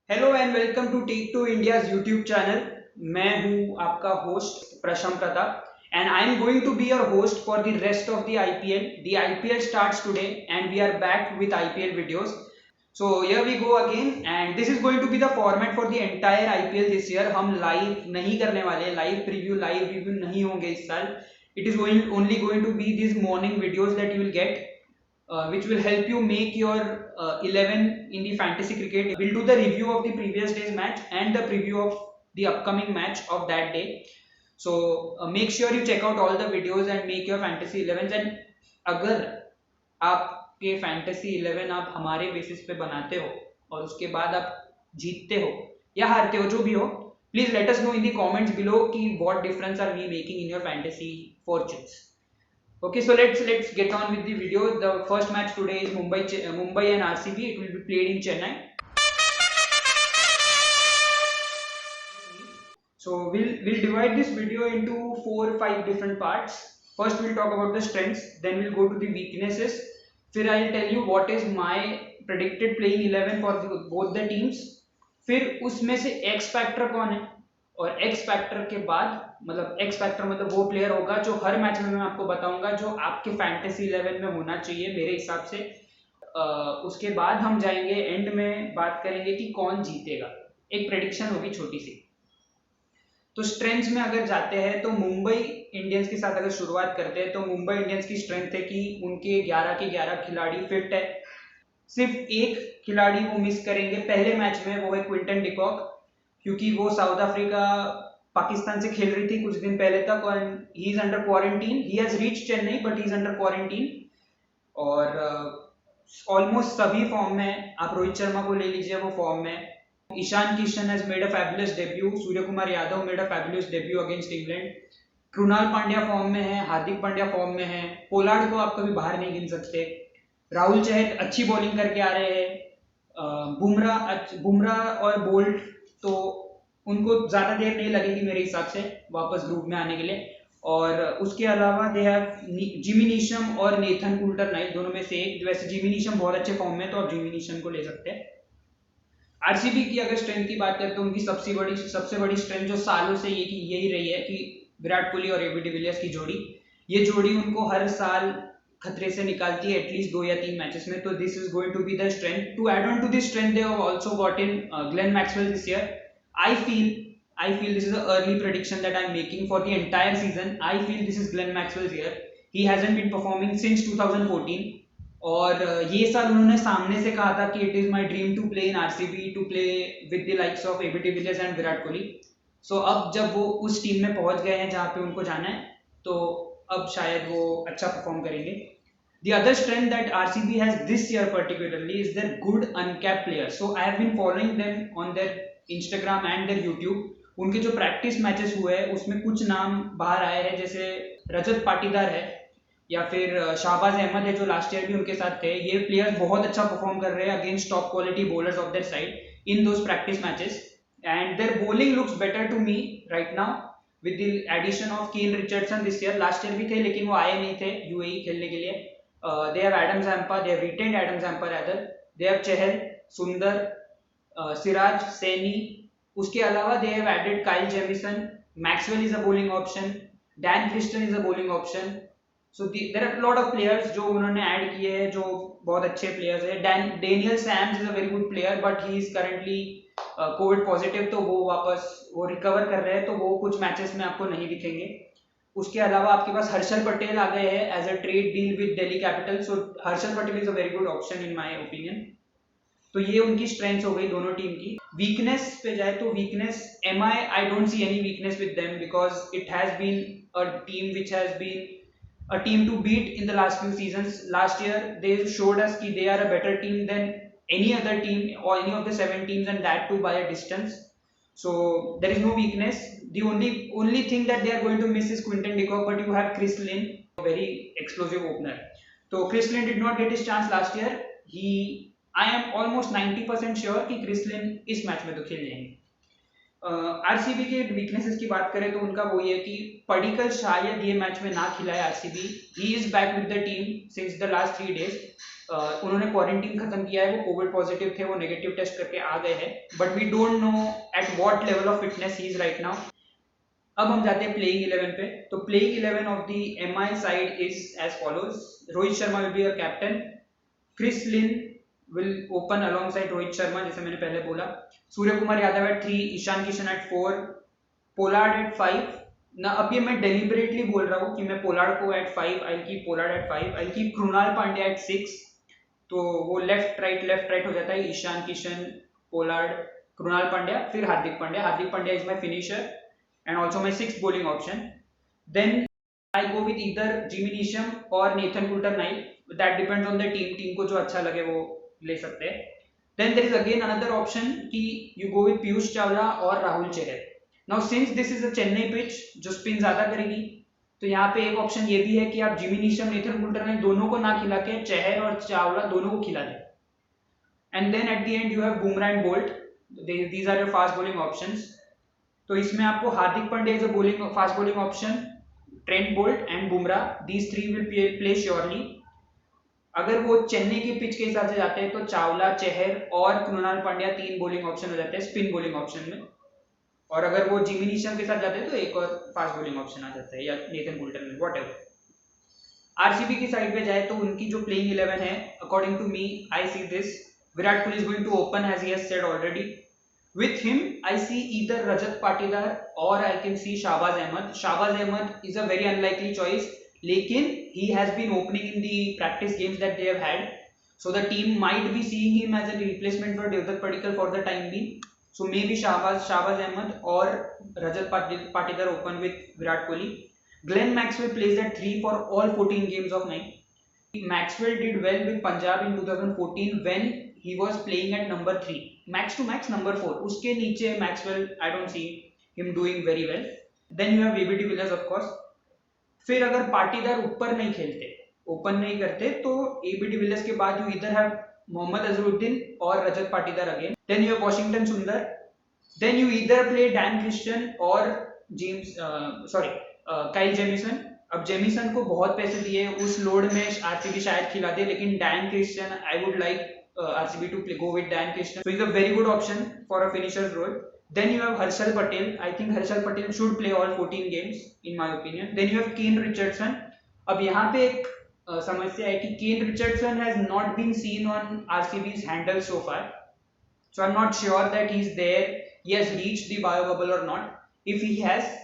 Hello and welcome to tech to India's YouTube channel. मैं हूं आपका host Prasham Pratap and I am going to be your host for the rest of the IPL. The IPL starts today and we are back with IPL videos. So here we go again and this is going to be the format for the entire IPL this year. हम live नहीं करने वाले, live preview live review नहीं होंगे इस साल। It is going only going to be this morning videos that you will get which will help you make your 11 in the fantasy cricket. We'll do the review of the previous day's match and the preview of the upcoming match of that day. So make sure you check out all the videos and make your fantasy 11s. And अगर आपके fantasy 11 आप हमारे basis पे बनाते हो और उसके बाद आप जीतते हो या हारते हो, जो भी हो, please let us know in the comments below कि what difference are we making in your fantasy fortunes. Okay, so let's get on with the video. The first match today is Mumbai and RCB. It will be played in Chennai. So we'll divide this video into 4-5 different parts. First we'll talk about the strengths, then we'll go to the weaknesses. फिर I'll tell you what is my predicted playing 11 for both the teams. फिर उसमें से X factor कौन है, और X factor के बाद मतलब X फैक्टर मतलब वो प्लेयर होगा जो हर मैच में मैं आपको बताऊंगा जो आपके फैंटेसी 11 में होना चाहिए मेरे हिसाब से। उसके बाद हम जाएंगे एंड में बात करेंगे कि कौन जीतेगा, एक प्रेडिक्शन होगी छोटी सी। तो स्ट्रेंथ्स में अगर जाते हैं तो मुंबई इंडियंस के साथ अगर शुरुआत करते हैं तो मुंबई इंडियंस की स्ट्रेंथ है कि उनके 11 के 11 खिलाड़ी फिट है। सिर्फ एक खिलाड़ी वो मिस करेंगे पहले मैच में, वो है क्विंटन डिकॉक, क्योंकि वो साउथ अफ्रीका पाकिस्तान से खेल रही थी कुछ दिन पहले तक और he is under quarantine. He has reach Chennai but he is under quarantine. और ऑलमोस्ट सभी फॉर्म में, आप रोहित शर्मा को ले लीजिए वो फॉर्म में। Ishan Kishan has made a fabulous debut, Surya Kumar Yadav made a fabulous debut against England, Krunal Pandya form में है, हार्दिक पांड्या फॉर्म में है, पोलार्ड को आप कभी बाहर नहीं गिन सकते, राहुल चहल अच्छी बॉलिंग करके आ रहे हैं, बुमराह और बोल्ट तो उनको ज्यादा देर नहीं लगेगी मेरे हिसाब से वापस ग्रुप में आने के लिए। और उसके अलावा दे हैव जिमी नीशम और नेथन कुल्टर-नाइल, दोनों में से एक। वैसे जिमी नीशम बहुत अच्छे फॉर्म में, तो आप जिमी नीशम को ले सकते हैं। आरसीबी की अगर स्ट्रेंथ की बात करें तो उनकी सबसे बड़ी स्ट्रेंथ जो सालों से यही रही है कि विराट कोहली और एबी डिविलियर्स की जोड़ी, ये जोड़ी उनको हर साल खतरे से निकालती है एटलीस्ट 2 या 3 मैचेस में। तो this is going to be the strength. To add on to this strength they have also got in Glenn Maxwell this year. I feel this is an early prediction that I'm making for the entire season. I feel this is Glenn Maxwell's year. He hasn't been performing since 2014 और ये साल उन्होंने सामने से कहा था कि it is my dream to play in RCB, to play with the likes of AB de Villiers and Virat Kohli. So अब जब वो उस टीम में पहुंच गए हैं जहां पे उनको जाना है, तो अब शायद वो अच्छा परफॉर्म करेंगे। The other strength that RCB has this year particularly is their good uncapped players. So I have been following them on their Instagram and their YouTube. उनके जो प्रैक्टिस मैचेस हुए हैं उसमें कुछ नाम बाहर आए हैं, जैसे रजत पाटीदार है या फिर शाहबाज अहमद है जो लास्ट ईयर भी उनके साथ थे। ये प्लेयर्स बहुत अच्छा परफॉर्म कर रहे हैं against top quality bowlers of their side in those practice matches and their bowling looks better to me right now with the addition of Kane Richardson this year. Last year भी थे लेकिन वो आए नहीं थे यूएई खेलने के लिए। They have Adam Zampa, they have retained Adam Zampa rather. They have Chahal, Sundar, Siraj, Saini. उसके अलावा they have added Kyle Jamieson, Maxwell is a bowling option, Dan Christian is a bowling option. So there are a lot of players जो उन्होंने add किए हैं जो बहुत अच्छे players हैं। Daniel Sams is a very good player but he is currently Covid positive, तो वो रिकवर कर रहे हैं, तो वो कुछ मैचेस में आपको नहीं दिखेंगे। उसके अलावा आपके पास हर्षल पटेल आ गए हैं as a trade deal with Delhi Capital. So Harshal Patel is a very good option in my opinion. तो ये उनकी स्ट्रेंथ्स हो गई दोनों टीम की। वीकनेस पे जाए तो weakness I don't see any weakness with them because it has been a team which has been a team to beat in the last few seasons. Last year they showed us कि they are a better team than any other team or any of the 7 teams, and that too by a distance. So there is no weakness. The only thing that they are going to miss is Quinton de Kock, but you have Chris Lynn, a very explosive opener. So Chris Lynn did not get his chance last year. I am almost 90% sure कि Chris Lynn इस match में तो खेल जाएंगे। RCB के weaknesses की बात करें तो उनका वो ये है कि पडिक्कल शायद ये मैच में ना खिलाए RCB. He is back with the team since the last 3 days. उन्होंने क्वारंटीन खत्म किया है, वो कोविड पॉजिटिव थे, वो नेगेटिव टेस्ट करके आ गए हैं, but we don't know at what level of fitness he is right now. अब हम जाते हैं प्लेइंग 11 पे. तो playing 11 of the MI side is as follows. Rohit Sharma will be a captain. Chris Lynn will open alongside Rohit Sharma, जैसे मैंने पहले बोला. Surya Kumar Yadav at 3, Ishan Kishan at 4, Pollard at 5. ना अब ये मैं डेलिबरेटली बोल रहा हूँ कि मैं पोलार्ड को at 5, I'll keep Pollard at 5, I'll keep Krunal Pandya at 6. तो वो लेफ्ट राइट हो जाता है, ईशान किशन, पोलार्ड, कृणाल पांड्या, फिर Hardik Pandya is my finisher and also my 6th bowling option. Then I go with either Jimmy Neesham और Nathan Coulter-Nile. That depends on the team को जो अच्छा लगे वो ले सकते हैं. Then there is again another option कि you go with Piyush Chawla और Rahul Chahar. Now since this is a Chennai pitch जो स्पिन ज्यादा करेगी, तो यहाँ पे एक ऑप्शन ये भी है कि आप जिमी नीशम, नेथन कुल्टर-नाइल दोनों को ना खिला के चहर और चावला दोनों को खिला दें. And then at the end you have Bumrah and Boult. These are your fast bowling options. तो इसमें आपको Hardik Pandya is a fast bowling option, Trent Boult and Bumrah, these 3 will play surely. अगर वो चेन्नई की पिच के हिसाब से जाते हैं तो चावला, चहर और कृणाल पांड्या 3 बॉलिंग ऑप्शन हो जाते हैं स्पिन बॉलिंग ऑप्शन में. और अगर वो जिमी नीशम के साथ जाते हैं तो एक और फास्ट बॉलिंग ऑप्शन आ जाता है, या नेथन कुल्टर-नाइल, व्हाटएवर. आरसीबी की साइड पे जाए तो उनकी जो प्लेइंग 11 है, according to me, I see this. Virat Kohli is going to open as he has said already. With him, I see either Rajat Patidar or I can see Shahbaz Ahmed. Shahbaz Ahmed is a very unlikely choice, लेकिन he has been opening in the practice games that they have had. So the team might be seeing him as a replacement for Devdutt Padikkal for the time being. So maybe Shahbaz Ahmed or Rajat Patidar open with Virat Kohli. Glenn Maxwell plays at 3 for all 14 games of 9. Maxwell did well with Punjab in 2014 when he was playing at number 3. Max to max number 4. उसके नीचे Maxwell, I don't see him doing very well. Then you have AB de Villiers of course. फिर अगर पाटीदार ऊपर नहीं खेलते, open नहीं करते, तो AB de Villiers के बाद you either have Mohammad Azharuddin और Rajat Patidar again. Then you have Washington Sundar. Then you either play Dan Christian और काइल जेमिसन. अब जेमिसन को बहुत पैसे दिए, उस लोड में आरसीबी शायद खिला दे, लेकिन Dan Christian, I would like RCB to go with Dan Christian. So he's a very good option for a finisher's role. Then you have Harshal Patel. I think Harshal Patel should play all 14 games in my opinion. Then you have Kane Richardson. अब यहाँ पे एक समस्या है कि Kane Richardson has not been seen on RCB's handle so far. So I'm not sure that he's there. He has reached the bio bubble or not. If he has,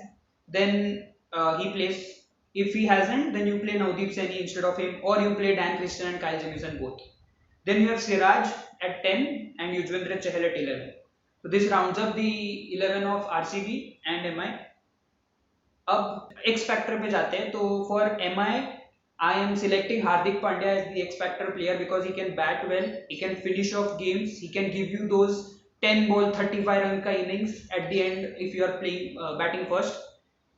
then he plays. If he hasn't, then you play Navdeep Saini instead of him, or you play Dan Christian and Kyle Jamieson both. Then you have Siraj at 10 and Yuzvendra Chahal at 11. So this rounds up the 11 of RCB and MI. अब X Factor पे जाते हैं. तो for MI, I am selecting Hardik Pandya as the X Factor player because he can bat well, he can finish off games, he can give you those 10 ball 35 run ka innings at the end if you are playing batting first.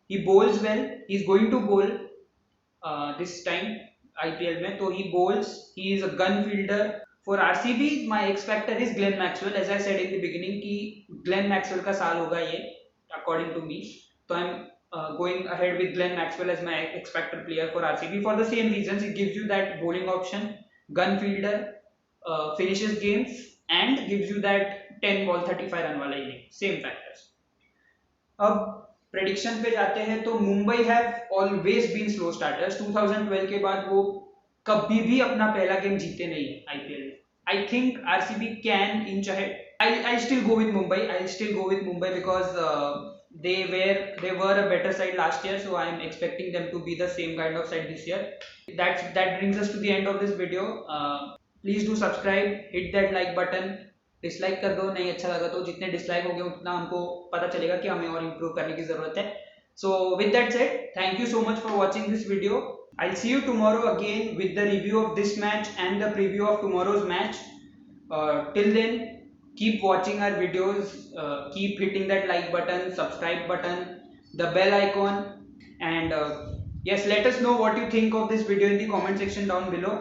He bowls well, he is going to bowl this time IPL में, तो he bowls, he is a gun fielder. For RCB, my X factor is Glenn Maxwell. As I said in the beginning कि Glenn Maxwell का साल होगा ये, according to me. तो I'm going ahead with Glenn Maxwell as my X factor player for RCB for the same reasons. It gives you that bowling option, gun fielder, finishes games, and gives you that 10 ball 35 run वाला inning. Same factors. अब prediction पे जाते हैं तो Mumbai have always been slow starters. 2012 के बाद वो कभी भी अपना पहला गेम जीते नहीं आईपीएल में. I think RCB can inch ahead. I still go with Mumbai because they were a better side last year, so I am expecting them to be the same kind of side this year. That brings us to the end of this video. Please do subscribe, hit that like button. Dislike कर दो, नहीं अच्छा लगा तो. जितने dislike होंगे उतना हमको पता चलेगा कि हमें और इम्प्रूव करने की जरूरत है. So with that said, thank you so much for watching this video. I will see you tomorrow again with the review of this match and the preview of tomorrow's match. Till then keep watching our videos, keep hitting that like button, subscribe button, the bell icon, and yes, let us know what you think of this video in the comment section down below.